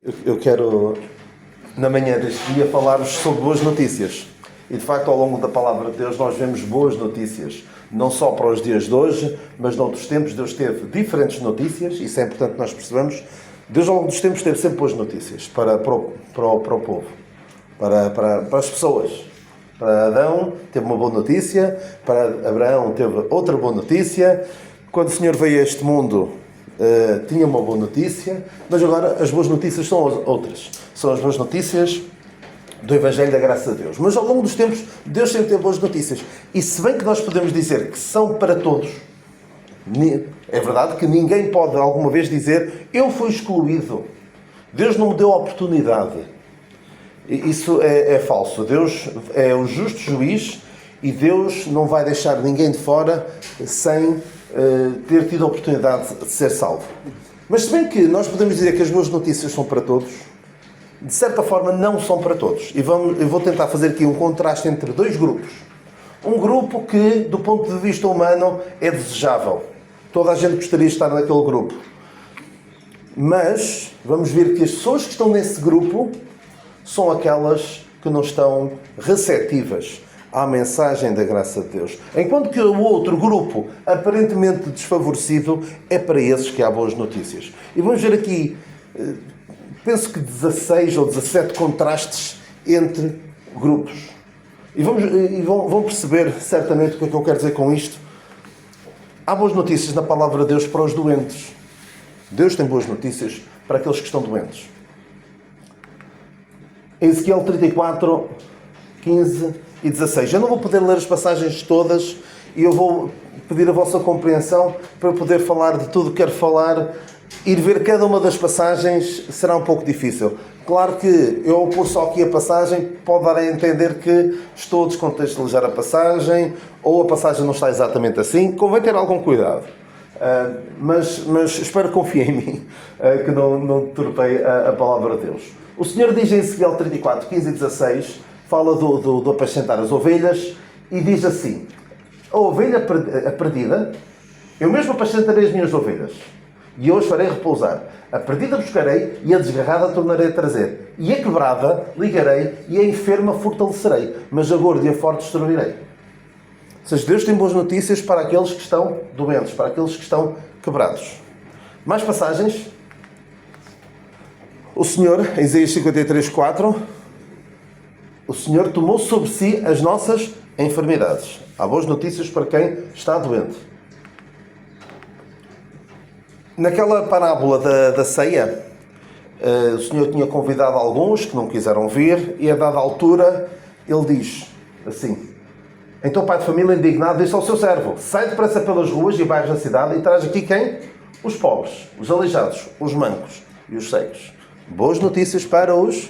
Eu quero, na manhã deste dia, falar-vos sobre boas notícias. E, de facto, ao longo da Palavra de Deus, nós vemos boas notícias. Não só para os dias de hoje, mas noutros tempos Deus teve diferentes notícias. Isso é importante nós percebamos. Deus, ao longo dos tempos, teve sempre boas notícias para o povo, para as pessoas. Para Adão, teve uma boa notícia. Para Abraão, teve outra boa notícia. Quando o Senhor veio a este mundo, tinha uma boa notícia, mas agora as boas notícias são outras. São as boas notícias do Evangelho da Graça de Deus. Mas ao longo dos tempos, Deus sempre teve boas notícias. E se bem que nós podemos dizer que são para todos, é verdade que ninguém pode alguma vez dizer eu fui excluído, Deus não me deu a oportunidade. Isso é falso. Deus é o justo juiz e Deus não vai deixar ninguém de fora sem ter tido a oportunidade de ser salvo. Mas se bem que nós podemos dizer que as boas notícias são para todos, de certa forma não são para todos. E eu vou tentar fazer aqui um contraste entre dois grupos. Um grupo que, do ponto de vista humano, é desejável. Toda a gente gostaria de estar naquele grupo. Mas vamos ver que as pessoas que estão nesse grupo são aquelas que não estão receptivas à mensagem da graça de Deus. Enquanto que o outro grupo, aparentemente desfavorecido, é para esses que há boas notícias. E vamos ver aqui, penso que 16 ou 17 contrastes entre grupos. E vão perceber certamente o que é que eu quero dizer com isto. Há boas notícias na palavra de Deus para os doentes. Deus tem boas notícias para aqueles que estão doentes. Em Ezequiel 34, 15 e 16. Eu não vou poder ler as passagens todas e eu vou pedir a vossa compreensão para poder falar de tudo o que quero falar. Ir ver cada uma das passagens será um pouco difícil. Claro que eu, ao pôr só aqui a passagem, pode dar a entender que estou a descontextualizar a passagem ou a passagem não está exatamente assim. Convém ter algum cuidado. Mas espero que confie em mim, que não deturpei a palavra de Deus. O Senhor diz em Ezequiel 34, 15 e 16, fala do apacentar as ovelhas e diz assim: a ovelha perdida, eu mesmo apacentarei as minhas ovelhas e eu as farei repousar. A perdida buscarei e a desgarrada tornarei a trazer. E a quebrada ligarei e a enferma fortalecerei, mas a gorda e a forte destruirei. Ou seja, Deus tem boas notícias para aqueles que estão doentes, para aqueles que estão quebrados. Mais passagens. O Senhor, em Isaías 53, 4, o Senhor tomou sobre si as nossas enfermidades. Há boas notícias para quem está doente. Naquela parábola da ceia, o Senhor tinha convidado alguns que não quiseram vir e a dada altura ele diz assim: então o pai de família indignado disse ao seu servo: sai depressa pelas ruas e bairros da cidade e traz aqui quem? Os pobres, os aleijados, os mancos e os cegos. Boas notícias para os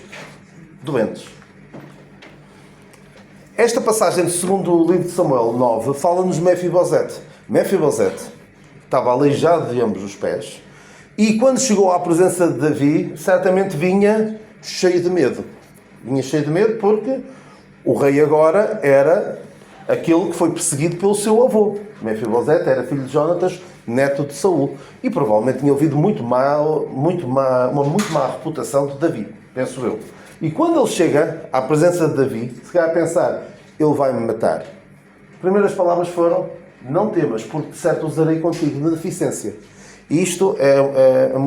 doentes. Esta passagem do segundo livro de Samuel 9 fala-nos de Mefibosete. Mefibosete estava aleijado de ambos os pés e quando chegou à presença de Davi, certamente vinha cheio de medo. Vinha cheio de medo porque o rei agora era aquele que foi perseguido pelo seu avô. Mefibosete era filho de Jonatas, neto de Saul, e provavelmente tinha ouvido uma muito má reputação de Davi, penso eu. E quando ele chega à presença de Davi, se calhar a pensar, ele vai-me matar. As primeiras palavras foram: não temas, porque de certo usarei contigo de beneficência. E isto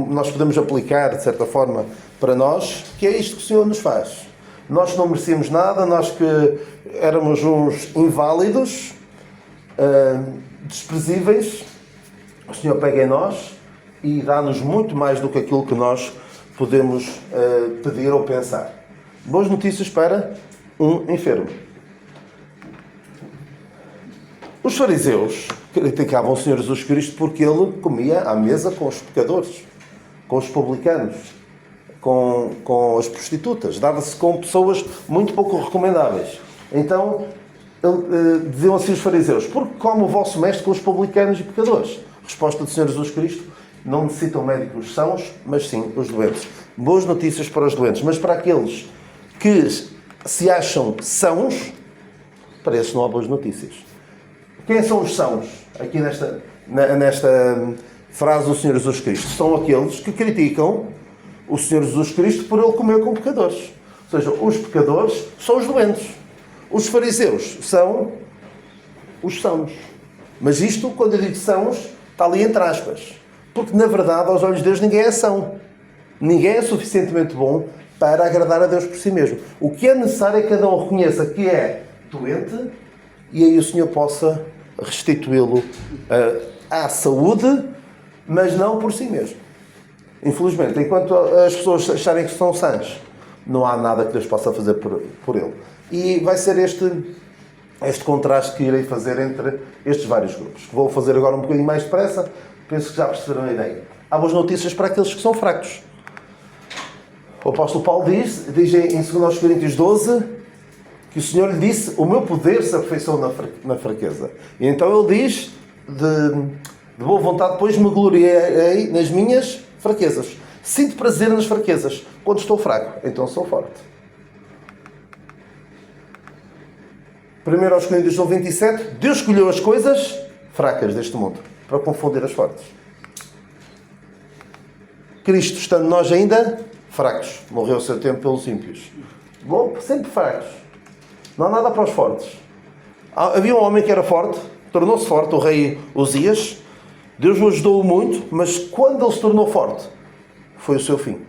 nós podemos aplicar, de certa forma, para nós, que é isto que o Senhor nos faz. Nós não merecíamos nada, nós que éramos uns inválidos, desprezíveis, o Senhor pega em nós e dá-nos muito mais do que aquilo que nós podemos pedir ou pensar. Boas notícias para um enfermo. Os fariseus criticavam o Senhor Jesus Cristo porque ele comia à mesa com os pecadores, com os publicanos, com as prostitutas. Dava-se com pessoas muito pouco recomendáveis. Então, diziam assim os fariseus: porque come o vosso mestre com os publicanos e pecadores? Resposta do Senhor Jesus Cristo: não necessitam médicos sãos, mas sim os doentes. Boas notícias para os doentes, mas para aqueles que se acham sãos, para esses não há boas notícias. Quem são os sãos? Aqui nesta frase do Senhor Jesus Cristo. São aqueles que criticam o Senhor Jesus Cristo por ele comer com pecadores. Ou seja, os pecadores são os doentes. Os fariseus são os sãos. Mas isto, quando eu digo sãos, está ali entre aspas. Porque, na verdade, aos olhos de Deus, ninguém é são. Ninguém é suficientemente bom para agradar a Deus por si mesmo. O que é necessário é que cada um reconheça que é doente e aí o Senhor possa restituí-lo à saúde, mas não por si mesmo. Infelizmente, enquanto as pessoas acharem que são sãs, não há nada que Deus possa fazer por ele. E vai ser este contraste que irei fazer entre estes vários grupos. Vou fazer agora um bocadinho mais depressa, penso que já perceberam a ideia. Há boas notícias para aqueles que são fracos. O apóstolo Paulo diz em 2 Coríntios 12, que o Senhor lhe disse: o meu poder se aperfeiçoa na fraqueza. E então ele diz, de boa vontade, depois me gloriarei nas minhas fraquezas. Sinto prazer nas fraquezas. Quando estou fraco, então sou forte. 1 Coríntios 27, Deus escolheu as coisas fracas deste mundo para confundir as fortes. Cristo, estando nós ainda fracos, morreu o seu tempo pelos ímpios. Bom, sempre fracos. Não há nada para os fortes. Havia um homem que era forte, tornou-se forte, o rei Uzias. Deus o ajudou muito, mas quando ele se tornou forte, foi o seu fim.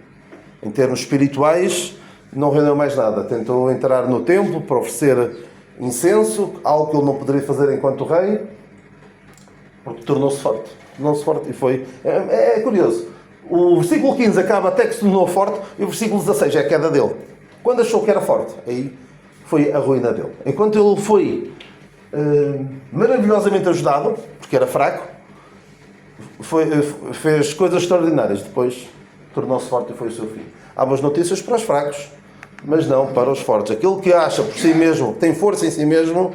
Em termos espirituais, não rendeu mais nada. Tentou entrar no templo para oferecer incenso, algo que ele não poderia fazer enquanto rei, porque tornou-se forte. Tornou-se forte e foi... É curioso. O versículo 15 acaba até que se tornou forte e o versículo 16 é a queda dele. Quando achou que era forte, aí foi a ruína dele. Enquanto ele foi maravilhosamente ajudado, porque era fraco, fez coisas extraordinárias. Depois tornou-se forte e foi o seu fim. Há boas notícias para os fracos, mas não para os fortes. Aquele que acha por si mesmo, tem força em si mesmo,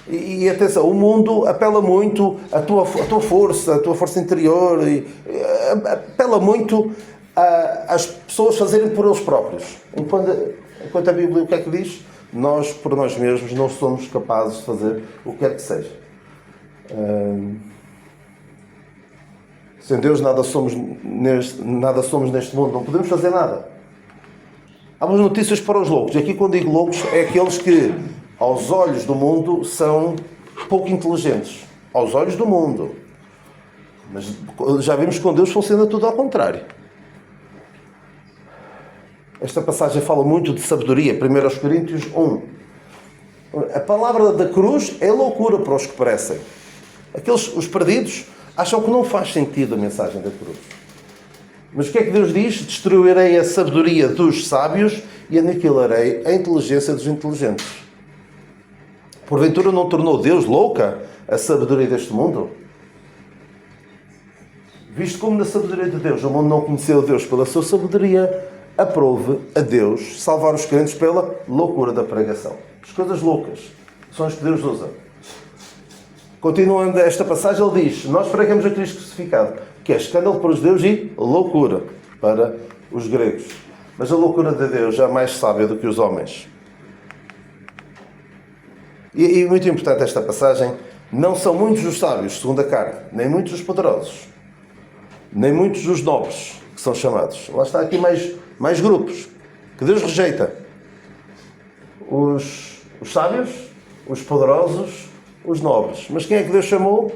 e atenção, o mundo apela muito à tua força interior, apela muito às pessoas fazerem por eles próprios. Enquanto a Bíblia o que é que diz? Nós, por nós mesmos, não somos capazes de fazer o que quer que seja. Sem Deus nada somos neste mundo, não podemos fazer nada. Há umas notícias para os loucos. Aqui, quando digo loucos, é aqueles que, aos olhos do mundo, são pouco inteligentes. Aos olhos do mundo. Mas já vimos que com Deus funciona tudo ao contrário. Esta passagem fala muito de sabedoria. 1 Coríntios 1. A palavra da cruz é loucura para os que perecem. Os perdidos acham que não faz sentido a mensagem da cruz. Mas o que é que Deus diz? Destruirei a sabedoria dos sábios e aniquilarei a inteligência dos inteligentes. Porventura não tornou Deus louca a sabedoria deste mundo? Visto como na sabedoria de Deus o mundo não conheceu Deus pela sua sabedoria, aprove a Deus salvar os crentes pela loucura da pregação. As coisas loucas são as que Deus usa. Continuando esta passagem, ele diz: nós pregamos a Cristo crucificado, que é escândalo para os judeus e loucura para os gregos. Mas a loucura de Deus é mais sábia do que os homens. E muito importante esta passagem: não são muitos os sábios, segundo a carne, nem muitos os poderosos, nem muitos os nobres, que são chamados. Lá está aqui mais grupos que Deus rejeita: os sábios, os poderosos, os nobres. Mas quem é que Deus chamou?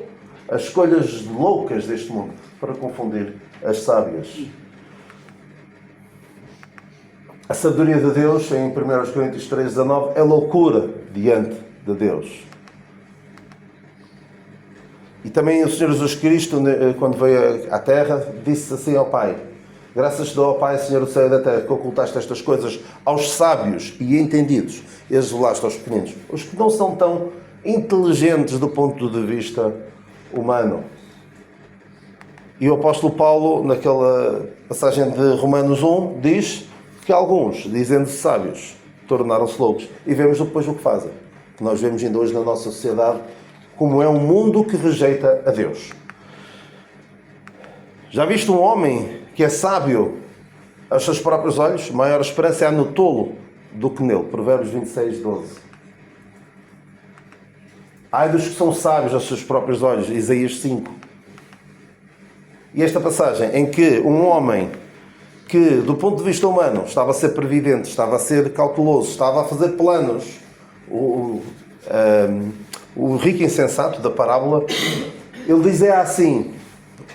As escolhas loucas deste mundo para confundir as sábias. A sabedoria de Deus, em 1 Coríntios 3,19, é loucura diante de Deus. E também o Senhor Jesus Cristo, quando veio à Terra, disse assim ao Pai: graças te dou ao Pai, Senhor do céu e da terra, que ocultaste estas coisas aos sábios e entendidos e as revelaste aos pequeninos. Os que não são tão inteligentes do ponto de vista humano. E o apóstolo Paulo, naquela passagem de Romanos 1, diz que alguns, dizendo-se sábios, tornaram-se loucos. E vemos depois o que fazem. Que nós vemos ainda hoje na nossa sociedade como é um mundo que rejeita a Deus. Já viste um homem que é sábio aos seus próprios olhos? Maior esperança há no tolo do que nele. Provérbios 26:12. Ai dos que são sábios aos seus próprios olhos. Isaías 5. E esta passagem em que um homem que, do ponto de vista humano, estava a ser previdente, estava a ser cauteloso, estava a fazer planos. O rico insensato da parábola, ele dizia assim: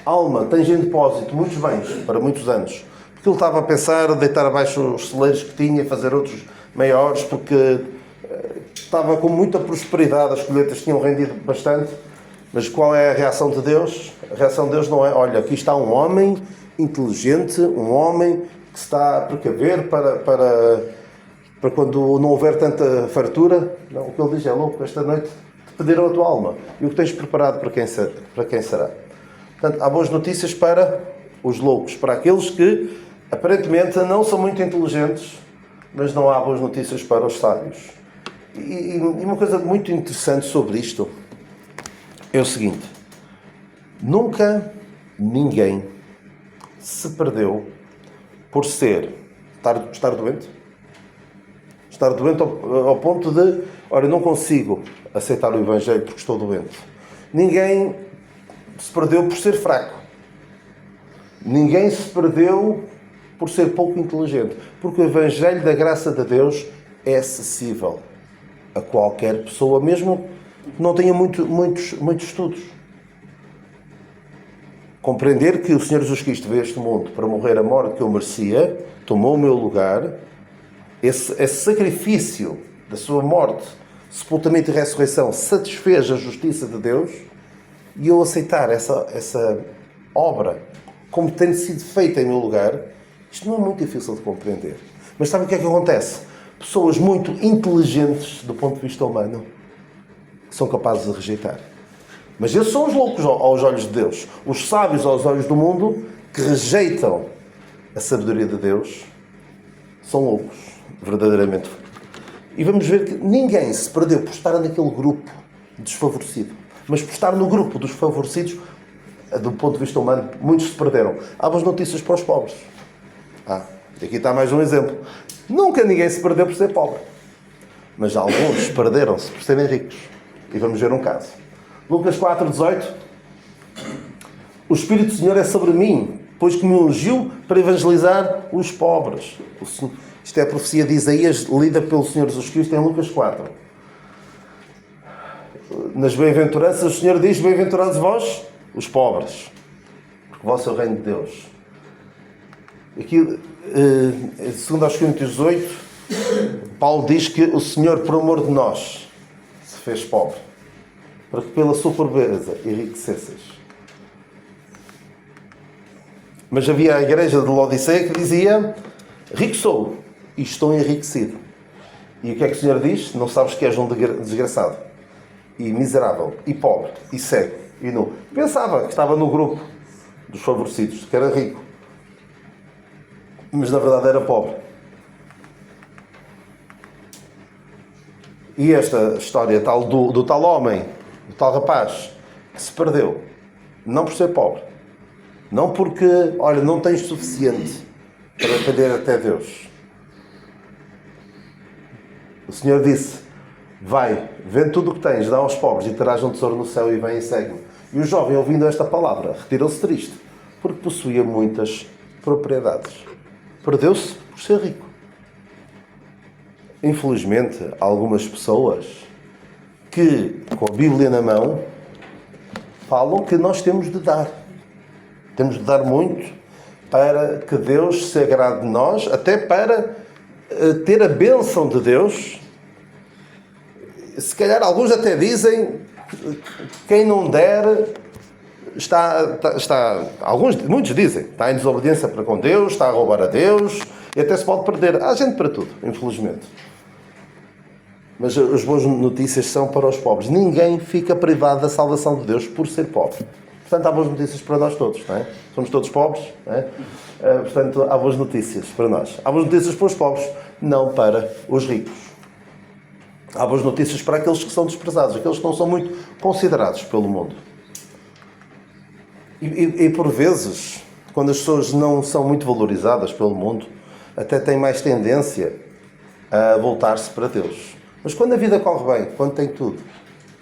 alma, tens em depósito muitos bens para muitos anos. Porque ele estava a pensar deitar abaixo os celeiros que tinha, fazer outros maiores, porque estava com muita prosperidade, as colheitas tinham rendido bastante. Mas qual é a reação de Deus? A reação de Deus não é: olha, aqui está um homem inteligente, um homem que se está a precaver para quando não houver tanta fartura. Não, o que ele diz é: louco, esta noite te pediram a tua alma e o que tens preparado para quem será. Portanto, há boas notícias para os loucos, para aqueles que aparentemente não são muito inteligentes, mas não há boas notícias para os sábios. E uma coisa muito interessante sobre isto é o seguinte: nunca ninguém se perdeu por estar doente. Estar doente ao ponto de: olha, não consigo aceitar o Evangelho porque estou doente. Ninguém se perdeu por ser fraco. Ninguém se perdeu por ser pouco inteligente. Porque o Evangelho da graça de Deus é acessível a qualquer pessoa, mesmo que não tenha muitos estudos. Compreender que o Senhor Jesus Cristo veio a este mundo para morrer a morte que eu merecia, tomou o meu lugar, esse sacrifício da sua morte, sepultamento e ressurreição satisfez a justiça de Deus, e eu aceitar essa obra como tendo sido feita em meu lugar, isto não é muito difícil de compreender. Mas sabe o que é que acontece? Pessoas muito inteligentes do ponto de vista humano são capazes de rejeitar. Mas esses são os loucos aos olhos de Deus. Os sábios aos olhos do mundo, que rejeitam a sabedoria de Deus, são loucos, verdadeiramente. E vamos ver que ninguém se perdeu por estar naquele grupo desfavorecido. Mas por estar no grupo dos favorecidos, do ponto de vista humano, muitos se perderam. Há boas notícias para os pobres. Aqui está mais um exemplo. Nunca ninguém se perdeu por ser pobre. Mas alguns perderam-se por serem ricos. E vamos ver um caso. Lucas 4,18. O Espírito do Senhor é sobre mim, pois que me ungiu para evangelizar os pobres. Isto é a profecia de Isaías, lida pelo Senhor Jesus Cristo em Lucas 4. Nas bem-aventuranças, o Senhor diz: bem-aventurados vós, os pobres, porque vós é o reino de Deus. Aqui, segundo aos Coríntios 18, Paulo diz que o Senhor, por amor de nós, se fez pobre, para que pela sua pobreza enriquecesseis. Mas havia a igreja de Laodiceia que dizia: rico sou e estou enriquecido. E o que é que o Senhor diz? Não sabes que és um desgraçado, e miserável, e pobre, e cego, e nu. Pensava que estava no grupo dos favorecidos, que era rico, mas na verdade era pobre. E esta história tal do tal homem, do tal rapaz, que se perdeu, não por ser pobre, não porque, olha, não tens suficiente para depender até Deus. O Senhor disse: vai, vende tudo o que tens, dá aos pobres e terás um tesouro no céu, e vem e segue-me. E o jovem, ouvindo esta palavra, retirou-se triste, porque possuía muitas propriedades. Perdeu-se por ser rico. Infelizmente, há algumas pessoas que, com a Bíblia na mão, falam que nós temos de dar. Temos de dar muito para que Deus se agrade de nós, até para ter a bênção de Deus. Se calhar alguns até dizem que quem não der muitos dizem, está em desobediência para com Deus, está a roubar a Deus, e até se pode perder. Há gente para tudo, infelizmente. Mas as boas notícias são para os pobres. Ninguém fica privado da salvação de Deus por ser pobre. Portanto, há boas notícias para nós todos, não é? Somos todos pobres, não é? Portanto, há boas notícias para nós. Há boas notícias para os pobres, não para os ricos. Há boas notícias para aqueles que são desprezados, aqueles que não são muito considerados pelo mundo. E por vezes, quando as pessoas não são muito valorizadas pelo mundo, até têm mais tendência a voltar-se para Deus. Mas quando a vida corre bem, quando tem tudo,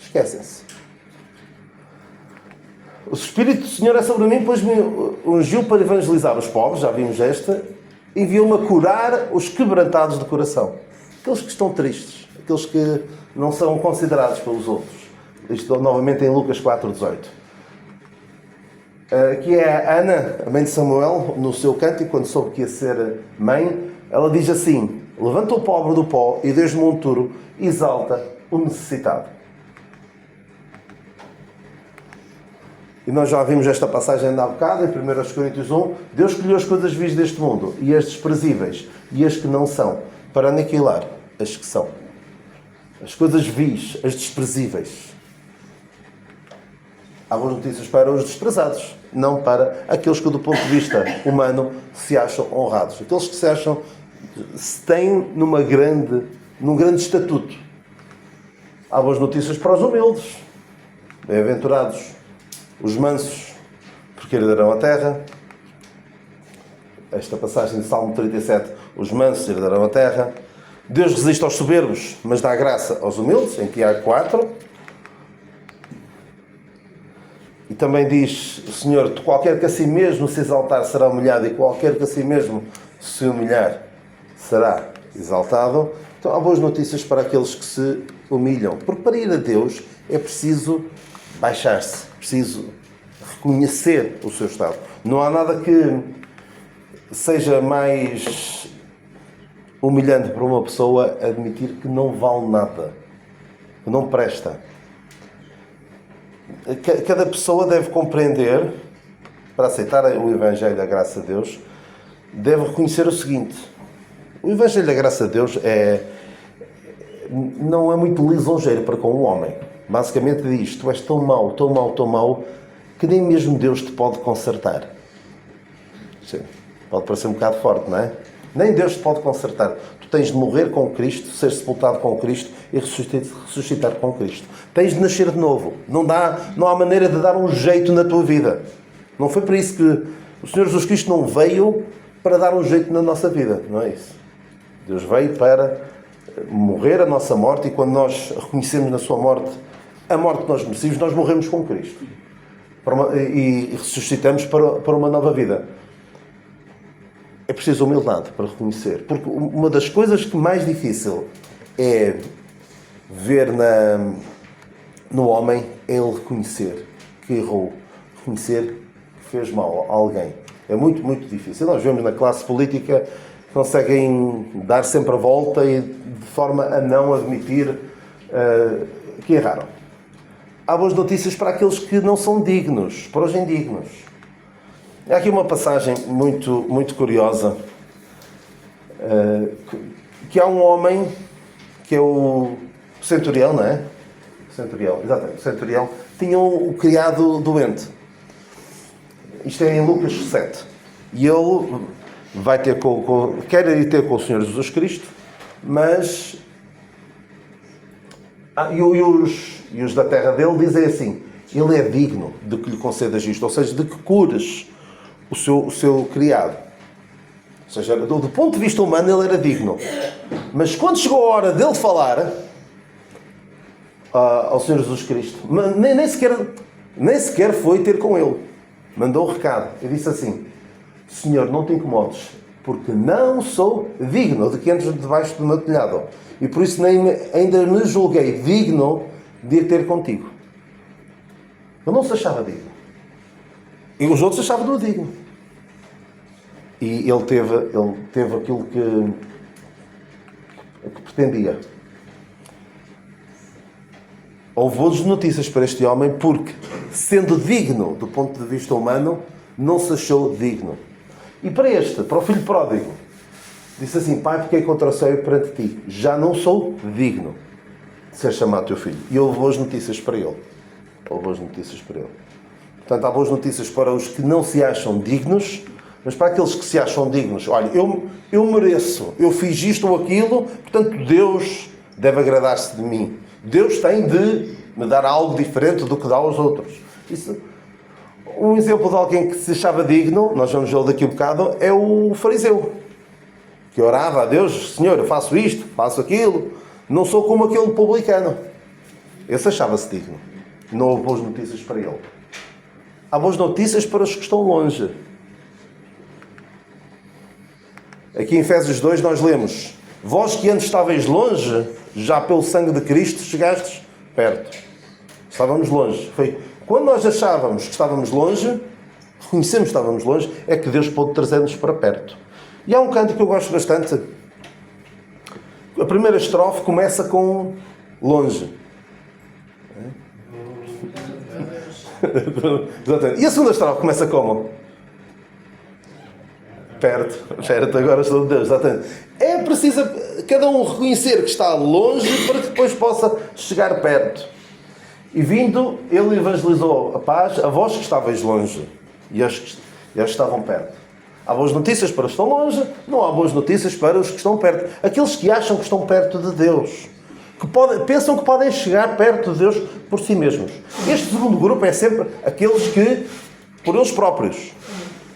esquecem-se. O Espírito do Senhor é sobre mim, pois me ungiu para evangelizar os pobres, já vimos esta, enviou-me a curar os quebrantados de coração. Aqueles que estão tristes, aqueles que não são considerados pelos outros. Isto novamente em Lucas 4,18. Aqui é a Ana, a mãe de Samuel, no seu cântico, quando soube que ia ser mãe, ela diz assim: levanta o pobre do pó e desde o monturo exalta o necessitado. E nós já vimos esta passagem há bocado, em 1 Coríntios 1. Deus escolheu as coisas vis deste mundo, e as desprezíveis, e as que não são, para aniquilar as que são. As coisas vis, as desprezíveis. Há boas notícias para os desprezados, não para aqueles que, do ponto de vista humano, se acham honrados. Aqueles que se têm num grande estatuto. Há boas notícias para os humildes. Bem-aventurados os mansos, porque herdarão a terra. Esta passagem de Salmo 37, os mansos herdarão a terra. Deus resiste aos soberbos, mas dá graça aos humildes, em Tiago 4. E também diz o Senhor: qualquer que a si mesmo se exaltar será humilhado, e qualquer que a si mesmo se humilhar será exaltado. Então há boas notícias para aqueles que se humilham, porque para ir a Deus é preciso baixar-se, preciso reconhecer o seu estado. Não há nada que seja mais humilhante para uma pessoa admitir que não vale nada, que não presta. Cada pessoa deve compreender, para aceitar o Evangelho da Graça de Deus, deve reconhecer o seguinte: o Evangelho da Graça de Deus não é muito lisonjeiro para com o homem. Basicamente diz: tu és tão mau, tão mau, tão mau, que nem mesmo Deus te pode consertar. Sim, pode parecer um bocado forte, não é? Nem Deus te pode consertar. Tu tens de morrer com Cristo, ser sepultado com Cristo e ressuscitar com Cristo. Tens de nascer de novo. Não há maneira de dar um jeito na tua vida. Não foi para isso que o Senhor Jesus Cristo não veio para dar um jeito na nossa vida. Não é isso. Deus veio para morrer a nossa morte, e quando nós reconhecemos na sua morte a morte que nós merecemos, nós morremos com Cristo. E ressuscitamos para uma nova vida. É preciso humildade para reconhecer. Porque uma das coisas que mais difícil é ver no homem é ele reconhecer que errou, reconhecer que fez mal a alguém. É muito, muito difícil. Nós vemos na classe política que conseguem dar sempre a volta e de forma a não admitir que erraram. Há boas notícias para aqueles que não são dignos, para os indignos. Há aqui uma passagem muito, muito curiosa, que há um homem, que é o centurião, não é? Centurião, exatamente, o centurião, tinha o criado doente. Isto é em Lucas 7. E ele vai ter quer ir ter com o Senhor Jesus Cristo, mas e os da terra dele dizem assim: ele é digno de que lhe concedas isto, ou seja, de que cures o seu criado. Ou seja, do ponto de vista humano ele era digno. Mas quando chegou a hora dele falar ao Senhor Jesus Cristo, nem sequer foi ter com ele. Mandou o recado e disse assim: Senhor, não te incomodes, porque não sou digno de que entres debaixo do meu telhado, e por isso ainda me julguei digno de ir ter contigo. Ele não se achava digno. E os outros achavam-no digno. E ele teve aquilo que pretendia. Houve boas notícias para este homem, porque, sendo digno do ponto de vista humano, não se achou digno. E para o filho pródigo, disse assim: Pai, porque encontrei perante ti, já não sou digno de ser chamado teu filho. E houve boas notícias para ele. Portanto, há boas notícias para os que não se acham dignos, mas para aqueles que se acham dignos: olha, eu mereço, eu fiz isto ou aquilo, portanto Deus deve agradar-se de mim. Deus tem de me dar algo diferente do que dá aos outros. Um exemplo de alguém que se achava digno, nós vamos vê-lo daqui a um bocado, é o fariseu, que orava a Deus: Senhor, eu faço isto, faço aquilo, não sou como aquele publicano. Esse achava-se digno. Não houve boas notícias para ele. Há boas notícias para os que estão longe. Aqui em Efésios 2 nós lemos: vós que antes estáveis longe, já pelo sangue de Cristo chegastes perto. Estávamos longe. Foi quando nós achávamos que estávamos longe, reconhecemos que estávamos longe, é que Deus pôde trazer-nos para perto. E há um canto que eu gosto bastante. A primeira estrofe começa com longe. E a segunda estrofe começa como? Perto, agora estou de Deus. Exatamente. É preciso cada um reconhecer que está longe para que depois possa chegar perto. E vindo, ele evangelizou a paz a vós que estáveis longe e aos que estavam perto. Há boas notícias para os que estão longe, não há boas notícias para os que estão perto. Aqueles que acham que estão perto de Deus, pensam que podem chegar perto de Deus por si mesmos. Este segundo grupo é sempre aqueles que, por eles próprios.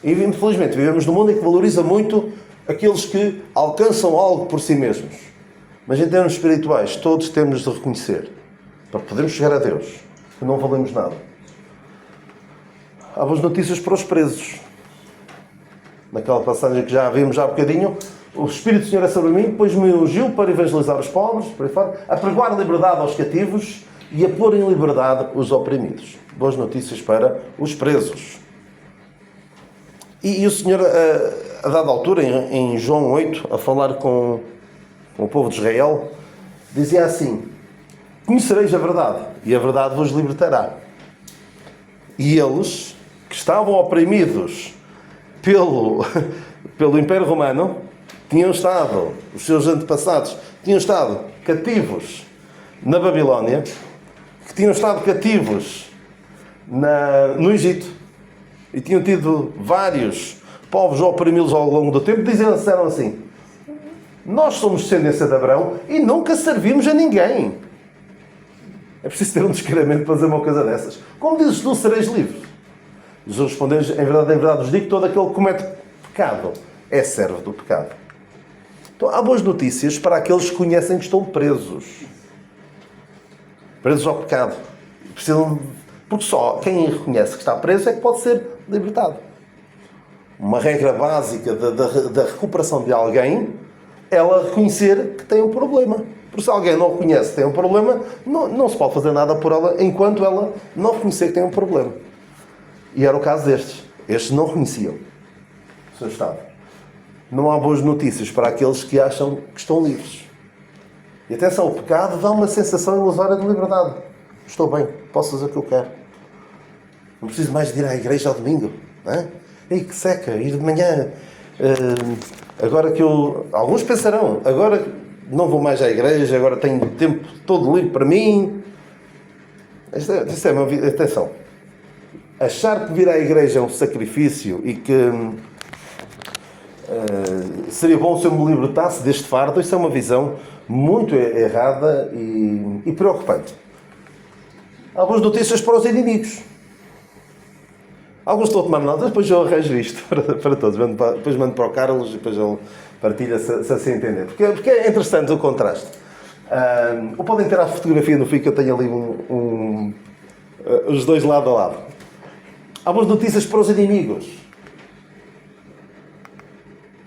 E infelizmente vivemos num mundo em que valoriza muito aqueles que alcançam algo por si mesmos. Mas em termos espirituais, todos temos de reconhecer, para podermos chegar a Deus, que não valemos nada. Há boas notícias para os presos. Naquela passagem que já vimos há bocadinho, o Espírito do Senhor é sobre mim, depois me ungiu para evangelizar os pobres, por aí fora, a pregoar liberdade aos cativos e a pôr em liberdade os oprimidos. Boas notícias para os presos. E o Senhor, a dada altura, em João 8, a falar com o povo de Israel, dizia assim: conhecereis a verdade, e a verdade vos libertará. E eles, que estavam oprimidos pelo Império Romano, tinham estado, os seus antepassados, tinham estado cativos na Babilónia, que tinham estado cativos no Egito, e tinham tido vários povos a oprimi-los ao longo do tempo, disseram assim: nós somos descendência de Abraão e nunca servimos a ninguém. É preciso ter um descaramento para fazer uma coisa dessas. Como dizes tu, sereis livres? Jesus respondeu: em verdade vos digo que todo aquele que comete pecado é servo do pecado. Então há boas notícias para aqueles que conhecem que estão presos ao pecado. Porque só quem reconhece que está preso é que pode ser libertado. Uma regra básica da recuperação de alguém é ela reconhecer que tem um problema. Porque se alguém não reconhece que tem um problema, não se pode fazer nada por ela enquanto ela não reconhecer que tem um problema. E era o caso destes. Estes não reconheciam o seu estado. Não há boas notícias para aqueles que acham que estão livres. E atenção, o pecado dá uma sensação ilusória de liberdade. Estou bem, posso fazer o que eu quero. Não preciso mais de ir à igreja ao domingo. Não é? Ei, que seca, ir de manhã. Agora que alguns pensarão, agora não vou mais à igreja, agora tenho tempo todo livre para mim. Isto é uma vida. Atenção. Achar que vir à igreja é um sacrifício e que seria bom se eu me libertasse deste fardo, isso é uma visão muito errada e preocupante. Há boas notícias para os inimigos. Alguns estão a tomar nota, depois eu arranjo isto para todos. Depois mando para o Carlos e depois ele partilha se assim entender. Porque é interessante o contraste. Ou podem ter a fotografia no fim que eu tenho ali os dois lado a lado. Há boas notícias para os inimigos.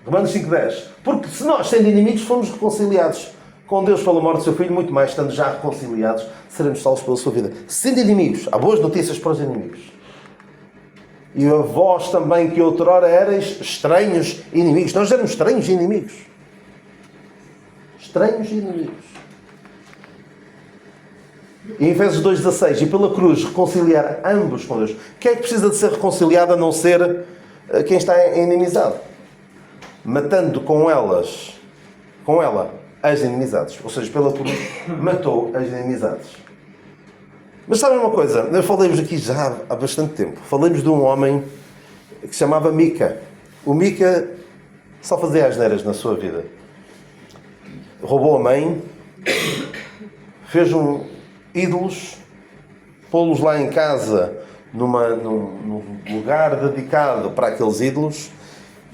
Romanos 5:10. Porque se nós, sendo inimigos, fomos reconciliados com Deus pela morte do seu Filho, muito mais, estando já reconciliados, seremos salvos pela sua vida. Sendo inimigos, há boas notícias para os inimigos. E a vós também, que outrora erais estranhos e inimigos. Nós éramos estranhos e inimigos. Estranhos e inimigos. Em Efésios 2:16, e pela cruz reconciliar ambos com Deus. Quem é que precisa de ser reconciliado a não ser quem está em inimizade? Matando com ela as inimizades. Ou seja, pela cruz matou as inimizades. Mas sabem uma coisa? Nós falamos aqui já há bastante tempo. Falamos de um homem que se chamava Mica. O Mica só fazia asneiras na sua vida. Roubou a mãe, fez ídolos, pô-los lá em casa, num lugar dedicado para aqueles ídolos,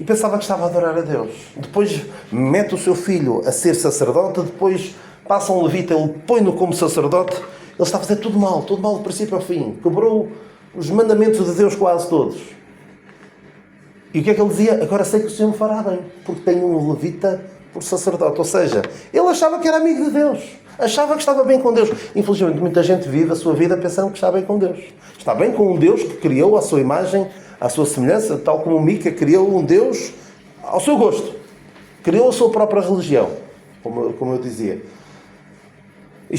e pensava que estava a adorar a Deus. Depois mete o seu filho a ser sacerdote, depois passa um levita, ele põe-no como sacerdote. Ele está a fazer tudo mal do princípio ao fim. Quebrou os mandamentos de Deus quase todos. E o que é que ele dizia? Agora sei que o Senhor me fará bem, porque tenho um levita por sacerdote. Ou seja, ele achava que era amigo de Deus. Achava que estava bem com Deus. Infelizmente, muita gente vive a sua vida pensando que está bem com Deus. Está bem com um Deus que criou a sua imagem, a sua semelhança, tal como Mica criou um Deus ao seu gosto. Criou a sua própria religião, como eu dizia. E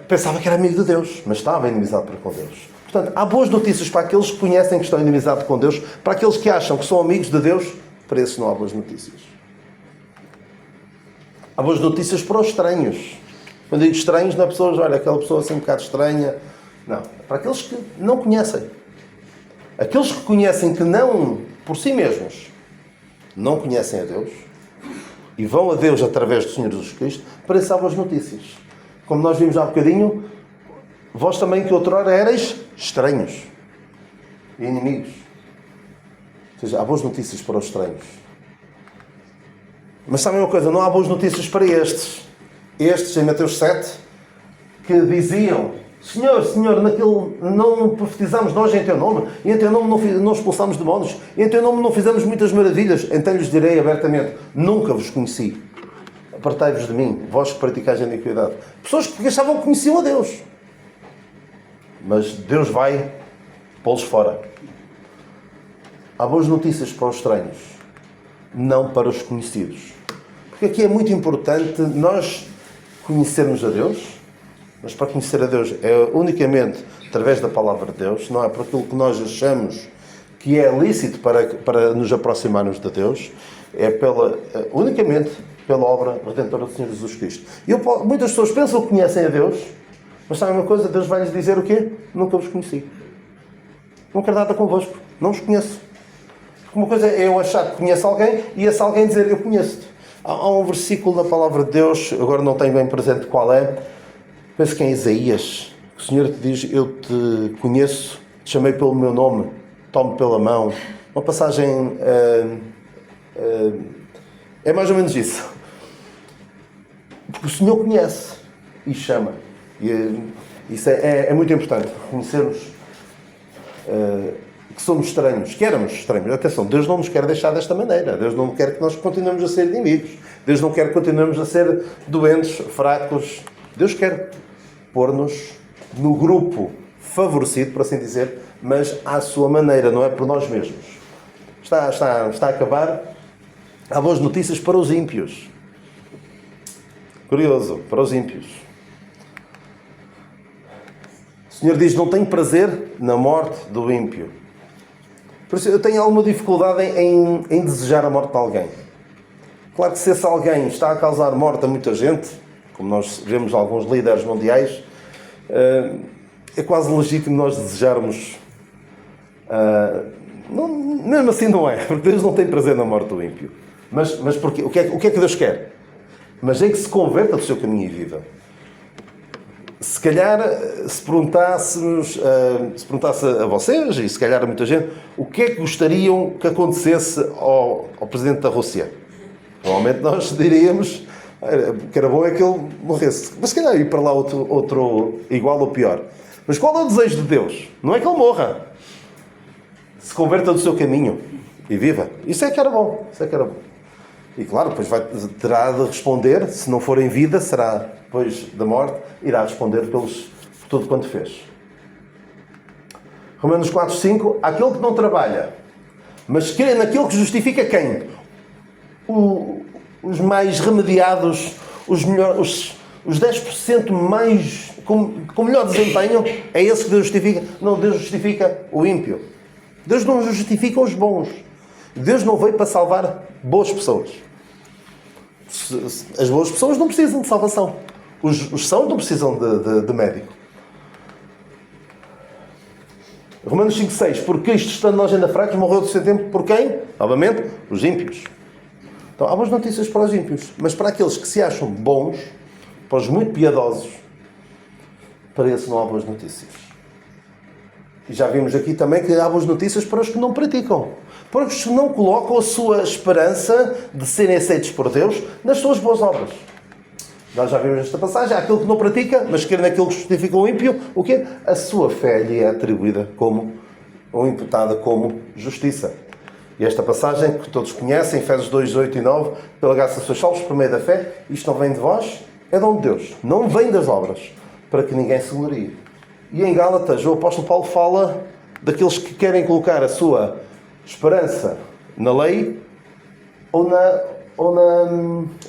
pensava que era amigo de Deus, mas estava inimizado para com Deus. Portanto, há boas notícias para aqueles que conhecem que estão inimizados com Deus, para aqueles que acham que são amigos de Deus, para esses não há boas notícias. Há boas notícias para os estranhos. Quando digo estranhos, não é pessoas, olha, aquela pessoa assim um bocado estranha. Não. Para aqueles que não conhecem. Aqueles que conhecem que não, por si mesmos, não conhecem a Deus e vão a Deus através do Senhor Jesus Cristo, para isso há boas notícias. Como nós vimos há bocadinho, vós também que outrora erais estranhos e inimigos. Ou seja, há boas notícias para os estranhos. Mas sabem uma coisa, não há boas notícias para estes. Estes, em Mateus 7, que diziam: Senhor, Senhor, não profetizamos nós em Teu nome, e em Teu nome não expulsamos demónios, e em Teu nome não fizemos muitas maravilhas. Então lhes direi abertamente: nunca vos conheci. Apartai-vos de mim, vós que praticais a iniquidade. Pessoas que achavam que conheciam a Deus. Mas Deus vai pô-los fora. Há boas notícias para os estranhos, não para os conhecidos. Porque aqui é muito importante nós conhecermos a Deus, mas para conhecer a Deus é unicamente através da palavra de Deus, não é por aquilo que nós achamos que é lícito para nos aproximarmos de Deus, é unicamente pela obra redentora do Senhor Jesus Cristo. Muitas pessoas pensam que conhecem a Deus, mas sabem uma coisa? Deus vai lhes dizer o quê? Nunca vos conheci. Não quero nada convosco. Não os conheço. Uma coisa é eu achar que conheço alguém e esse alguém dizer eu conheço-te. Há um versículo na palavra de Deus, agora não tenho bem presente qual é, penso que é em Isaías, que o Senhor te diz: eu te conheço, te chamei pelo meu nome, tomo pela mão. Uma passagem... é mais ou menos isso. Porque o Senhor conhece e chama. E isso é muito importante, reconhecermos que somos estranhos, que éramos estranhos. Atenção, Deus não nos quer deixar desta maneira. Deus não quer que nós continuemos a ser inimigos. Deus não quer que continuemos a ser doentes, fracos. Deus quer pôr-nos no grupo favorecido, por assim dizer, mas à sua maneira, não é por nós mesmos. Está a acabar. Há boas notícias para os ímpios. Curioso, para os ímpios. O Senhor diz: não tenho prazer na morte do ímpio. Por isso eu tenho alguma dificuldade em desejar a morte de alguém. Claro que se esse alguém está a causar morte a muita gente, como nós vemos alguns líderes mundiais, é quase legítimo nós desejarmos. Mesmo assim não é, porque Deus não tem prazer na morte do ímpio. Mas porquê? O que é que Deus quer? Mas é que se converta do seu caminho e viva. Se calhar, se perguntasse a vocês, e se calhar a muita gente, o que é que gostariam que acontecesse ao Presidente da Rússia? Provavelmente nós diríamos que era bom é que ele morresse. Mas se calhar ir para lá outro igual ou pior. Mas qual é o desejo de Deus? Não é que ele morra. Se converta do seu caminho e viva. Isso é que era bom. Isso é que era bom. E claro, depois terá de responder, se não for em vida, será depois da morte, irá responder por tudo quanto fez. Romanos 4:5, aquele que não trabalha, mas crê naquilo que justifica quem? Os mais remediados, os 10% mais, com melhor desempenho, é esse que Deus justifica. Não, Deus justifica o ímpio. Deus não justifica os bons. Deus não veio para salvar boas pessoas. As boas pessoas não precisam de salvação. Os sãos não precisam de médico. Romanos 5:6. Por Cristo, estando nós ainda fracos, morreu do seu tempo por quem? Novamente, os ímpios. Então, há boas notícias para os ímpios. Mas para aqueles que se acham bons, para os muito piedosos, para esses não há boas notícias. E já vimos aqui também que há boas notícias para os que não praticam. Para os que não colocam a sua esperança de serem aceitos por Deus nas suas boas obras. Nós já vimos esta passagem. Há aquele que não pratica, mas quer naquilo que justifica o ímpio, o quê? A sua fé lhe é atribuída como, ou imputada como justiça. E esta passagem que todos conhecem, Efésios 2, 8 e 9, pela graça sois salvos por meio da fé, isto não vem de vós, é dom de Deus, não vem das obras, para que ninguém se glorie. E em Gálatas, o apóstolo Paulo fala daqueles que querem colocar a sua esperança na lei ou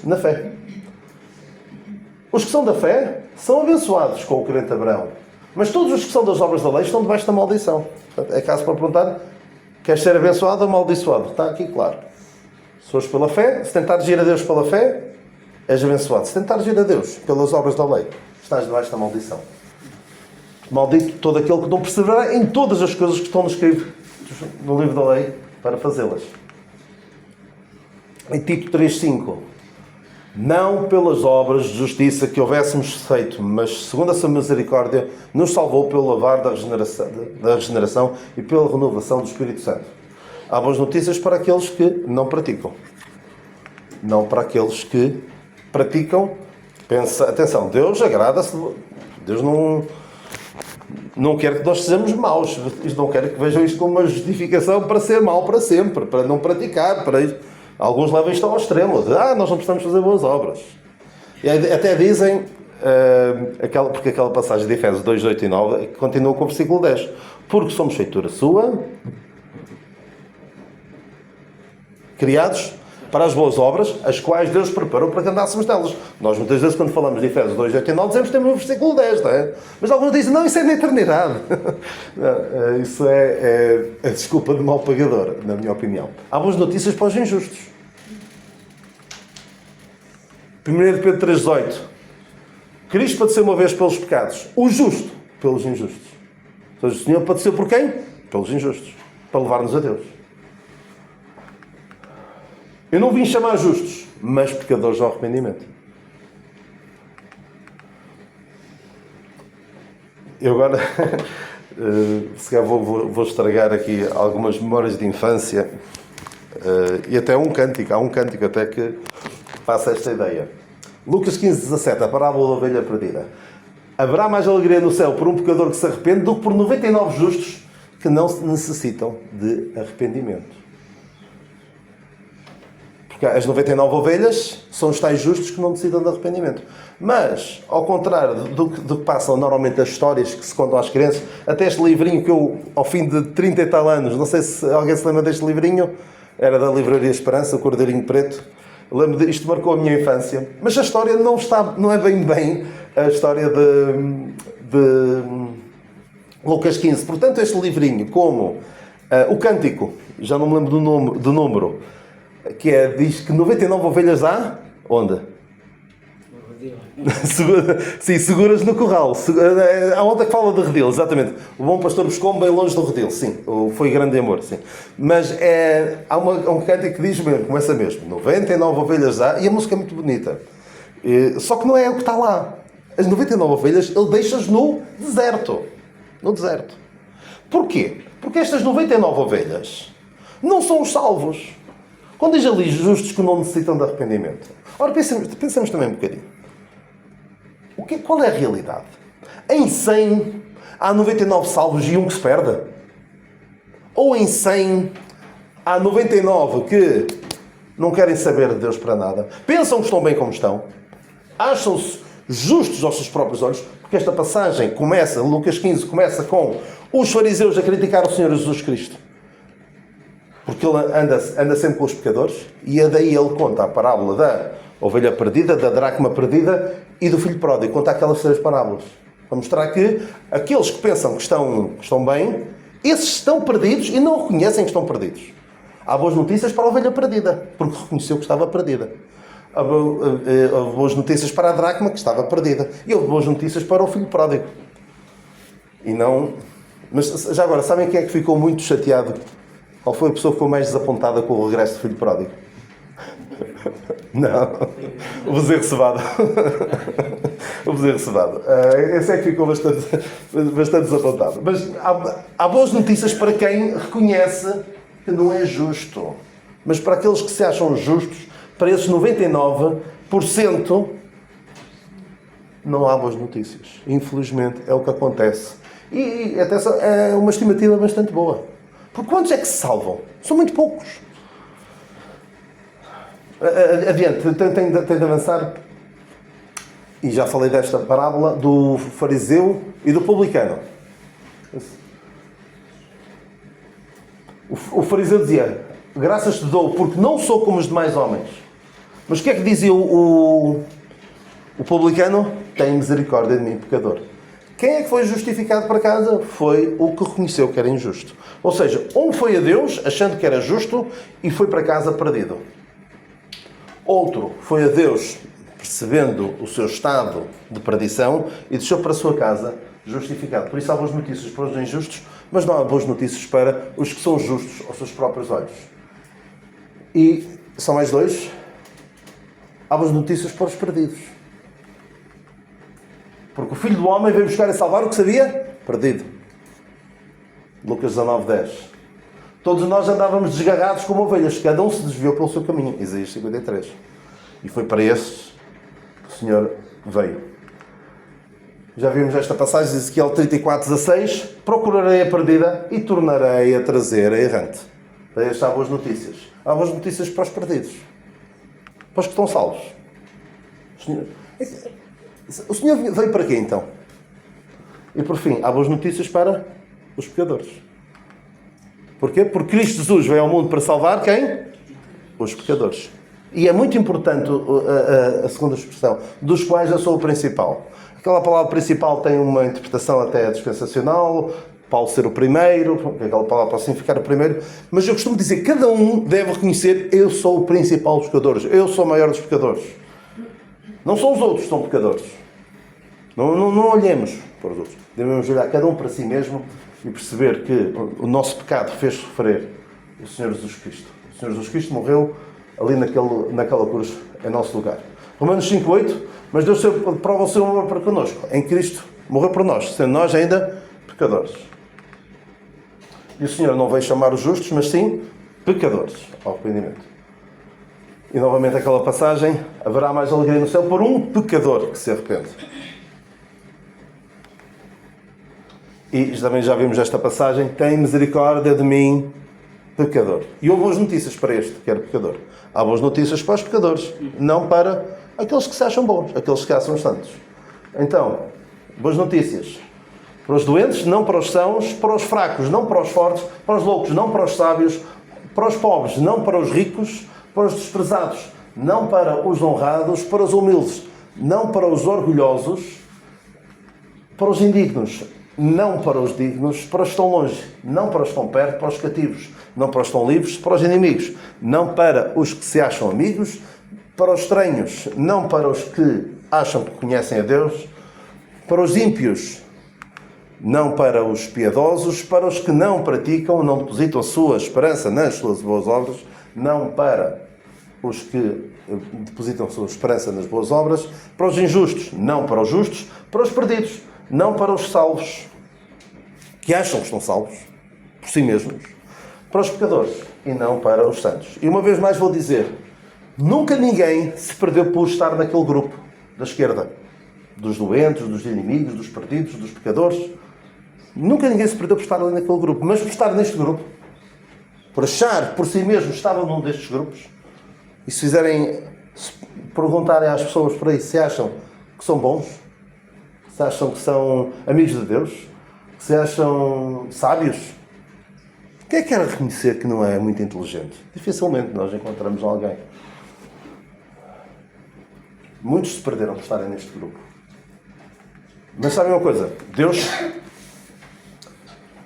na fé. Os que são da fé são abençoados com o crente Abraão. Mas todos os que são das obras da lei estão debaixo da maldição. Portanto, é caso para perguntar, queres ser abençoado ou amaldiçoado? Está aqui claro. Se fores pela fé, se tentares ir a Deus pela fé, és abençoado. Se tentares ir a Deus pelas obras da lei, estás debaixo da maldição. Maldito todo aquele que não perseverar em todas as coisas que estão escritas no livro da lei para fazê-las. Em Tito 3,5: não pelas obras de justiça que houvéssemos feito, mas segundo a sua misericórdia, nos salvou pelo lavar da regeneração e pela renovação do Espírito Santo. Há boas notícias para aqueles que não praticam. Não para aqueles que praticam. Atenção, Deus agrada-se. Deus não quer que nós sejamos maus. Não quer que vejam isto como uma justificação para ser mau para sempre, para não praticar, para isto. Alguns levam isto ao extremo. Nós não precisamos fazer boas obras. E até dizem, porque aquela passagem de Efésios 2, 8 e 9 continua com o versículo 10. Porque somos feitura sua, criados para as boas obras, as quais Deus preparou para que andássemos nelas. Nós muitas vezes, quando falamos de Efésios 2, 8 e 9, dizemos que temos o versículo 10, não é? Mas alguns dizem, não, isso é na eternidade. Isso é a desculpa de mau pagador, na minha opinião. Há boas notícias para os injustos. 1 Pedro 3, 18. Cristo padeceu uma vez pelos pecados, o justo pelos injustos. Ou seja, o Senhor padeceu por quem? Pelos injustos. Para levar-nos a Deus. Eu não vim chamar justos, mas pecadores ao arrependimento. Eu agora, se calhar vou estragar aqui algumas memórias de infância e até há um cântico até que passa esta ideia. Lucas 15, 17, a parábola da ovelha perdida. Haverá mais alegria no céu por um pecador que se arrepende do que por 99 justos que não necessitam de arrependimento. Porque as 99 ovelhas são os tais justos que não necessitam de arrependimento. Mas, ao contrário do que passam normalmente as histórias que se contam às crianças, até este livrinho que eu, ao fim de 30 e tal anos, não sei se alguém se lembra deste livrinho, era da Livraria Esperança, o Cordeirinho Preto. Isto marcou a minha infância. Mas a história não é bem a história de Lucas 15. Portanto, este livrinho, como o cântico, já não me lembro do número, que diz que 99 ovelhas há, onde? Sim, seguras no curral. Há outra que fala de redil, exatamente. O bom pastor buscou-me bem longe do redil, sim. Foi grande amor, sim. Mas há um cântico que diz mesmo, começa mesmo, 99 ovelhas há, e a música é muito bonita. Só que não é o que está lá. As 99 ovelhas, ele deixa-as no deserto. No deserto. Porquê? Porque estas 99 ovelhas não são os salvos. Quando diz ali justos que não necessitam de arrependimento. Ora, pensemos também um bocadinho. Qual é a realidade? Em 100 há 99 salvos e um que se perde? Ou em 100 há 99 que não querem saber de Deus para nada? Pensam que estão bem como estão? Acham-se justos aos seus próprios olhos? Porque esta passagem começa, Lucas 15, começa com os fariseus a criticar o Senhor Jesus Cristo. Porque ele anda sempre com os pecadores, e daí ele conta a parábola da ovelha perdida, da dracma perdida e do filho pródigo. Conta aquelas 3 parábolas. Para mostrar que aqueles que pensam que estão bem, esses estão perdidos e não reconhecem que estão perdidos. Há boas notícias para a ovelha perdida, porque reconheceu que estava perdida. Há boas notícias para a dracma, que estava perdida. E houve boas notícias para o filho pródigo. E não... Mas já agora, sabem quem é que ficou muito chateado? Qual foi a pessoa que ficou mais desapontada com o regresso do filho pródigo? Não. O bezerro cevado. O bezerro cevado. Esse é que ficou bastante desapontado. Mas há boas notícias para quem reconhece que não é justo. Mas para aqueles que se acham justos, para esses 99%, não há boas notícias. Infelizmente, é o que acontece. E até é uma estimativa bastante boa. Porque quantos é que se salvam? São muito poucos. Adiante, tenho de avançar. E já falei desta parábola do fariseu e do publicano. O fariseu dizia: graças te dou porque não sou como os demais homens. Mas o que é que dizia o publicano? Tem misericórdia de mim, pecador. Quem é que foi justificado para casa? Foi o que reconheceu que era injusto. Ou seja, um foi a Deus, achando que era justo, e foi para casa perdido. Outro foi a Deus, percebendo o seu estado de perdição, e deixou para a sua casa justificado. Por isso há boas notícias para os injustos, mas não há boas notícias para os que são justos aos seus próprios olhos. E são mais dois. Há boas notícias para os perdidos. Porque o Filho do Homem veio buscar e salvar o que sabia perdido. Lucas 19:10. Todos nós andávamos desgarrados como ovelhas, cada um se desviou pelo seu caminho. Isaías 53. E foi para esses que o Senhor veio. Já vimos esta passagem de Ezequiel 34:16. Procurarei a perdida e tornarei a trazer a errante. Para estas há boas notícias. Há boas notícias para os perdidos. Para os que estão salvos. O Senhor veio para quê, então? E por fim, há boas notícias para os pecadores. Porquê? Porque Cristo Jesus veio ao mundo para salvar quem? Os pecadores. E é muito importante a segunda expressão, dos quais eu sou o principal. Aquela palavra principal tem uma interpretação até dispensacional, Paulo ser o primeiro, aquela palavra pode significar o primeiro, mas eu costumo dizer que cada um deve reconhecer: eu sou o principal dos pecadores, eu sou o maior dos pecadores. Não são os outros que são pecadores. Não olhemos para os outros. Devemos olhar cada um para si mesmo e perceber que o nosso pecado fez sofrer o Senhor Jesus Cristo. O Senhor Jesus Cristo morreu ali naquela cruz, em nosso lugar. Romanos 5:8. Mas Deus prova o seu amor para connosco. Em Cristo morreu por nós, sendo nós ainda pecadores. E o Senhor não veio chamar os justos, mas sim pecadores ao arrependimento. E novamente aquela passagem: haverá mais alegria no céu por um pecador que se arrepende. E também já vimos esta passagem: tem misericórdia de mim, pecador. E houve boas notícias para este, que era pecador. Há boas notícias para os pecadores, não para aqueles que se acham bons, aqueles que se acham santos. Então, boas notícias para os doentes, não para os sãos, para os fracos, não para os fortes, para os loucos, não para os sábios, para os pobres, não para os ricos, para os desprezados, não para os honrados, para os humildes, não para os orgulhosos, para os indignos, não para os dignos, para os que estão longe, não para os que estão perto, para os cativos, não para os que estão livres, para os inimigos, não para os que se acham amigos, para os estranhos, não para os que acham que conhecem a Deus, para os ímpios, não para os piedosos, para os que não praticam, não depositam a sua esperança nas suas boas obras, não para os que depositam a sua esperança nas boas obras, para os injustos, não para os justos, para os perdidos, não para os salvos, que acham que estão salvos por si mesmos, para os pecadores e não para os santos. E uma vez mais vou dizer: nunca ninguém se perdeu por estar naquele grupo da esquerda, dos doentes, dos inimigos, dos perdidos, dos pecadores. Nunca ninguém se perdeu por estar ali naquele grupo, mas por estar neste grupo, por achar por si mesmo estava num destes grupos. E se perguntarem às pessoas por aí se acham que são bons, se acham que são amigos de Deus, se acham sábios, quem é que quer reconhecer que não é muito inteligente? Dificilmente nós encontramos alguém. Muitos se perderam por estarem neste grupo. Mas sabem uma coisa? Deus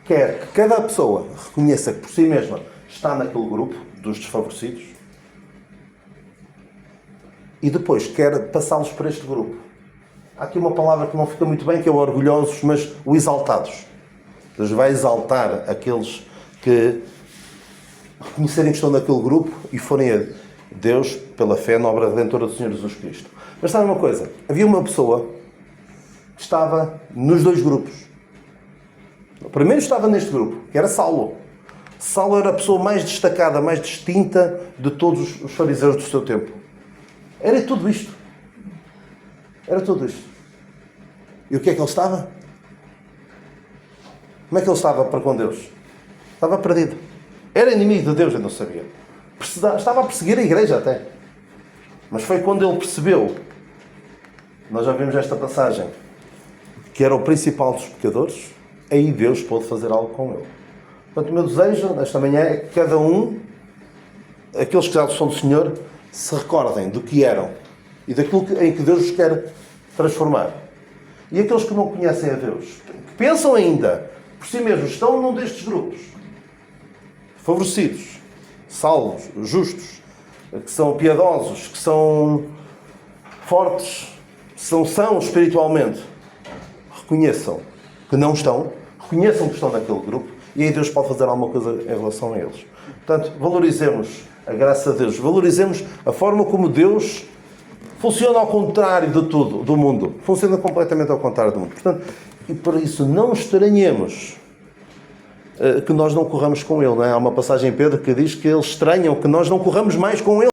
quer que cada pessoa reconheça que por si mesma está naquele grupo dos desfavorecidos e depois quer passá-los para este grupo. Há aqui uma palavra que não fica muito bem, que é o orgulhosos, mas o exaltados. Deus vai exaltar aqueles que reconhecerem que estão naquele grupo e forem a Deus pela fé na obra redentora do Senhor Jesus Cristo. Mas sabe uma coisa? Havia uma pessoa que estava nos dois grupos. O primeiro estava neste grupo, que era Saulo. Saulo era a pessoa mais destacada, mais distinta de todos os fariseus do seu tempo. Era tudo isto. Era tudo isto. E o que é que ele estava? Como é que ele estava para com Deus? Estava perdido. Era inimigo de Deus, eu não sabia. Estava a perseguir a igreja até. Mas foi quando ele percebeu, nós já vimos esta passagem, que era o principal dos pecadores, aí Deus pôde fazer algo com ele. Portanto, o meu desejo nesta manhã é que cada um, aqueles que já são do Senhor, se recordem do que eram e daquilo em que Deus os quer transformar. E aqueles que não conhecem a Deus, que pensam ainda por si mesmos, estão num destes grupos, favorecidos, salvos, justos, que são piedosos, que são fortes, são espiritualmente, reconheçam que não estão, reconheçam que estão naquele grupo e aí Deus pode fazer alguma coisa em relação a eles. Portanto, valorizemos a graça de Deus, valorizemos a forma como Deus funciona ao contrário de tudo, do mundo. Funciona completamente ao contrário do mundo. Portanto, e por isso não estranhemos que nós não corramos com Ele. Não é? Há uma passagem em Pedro que diz que eles estranham que nós não corramos mais com Ele.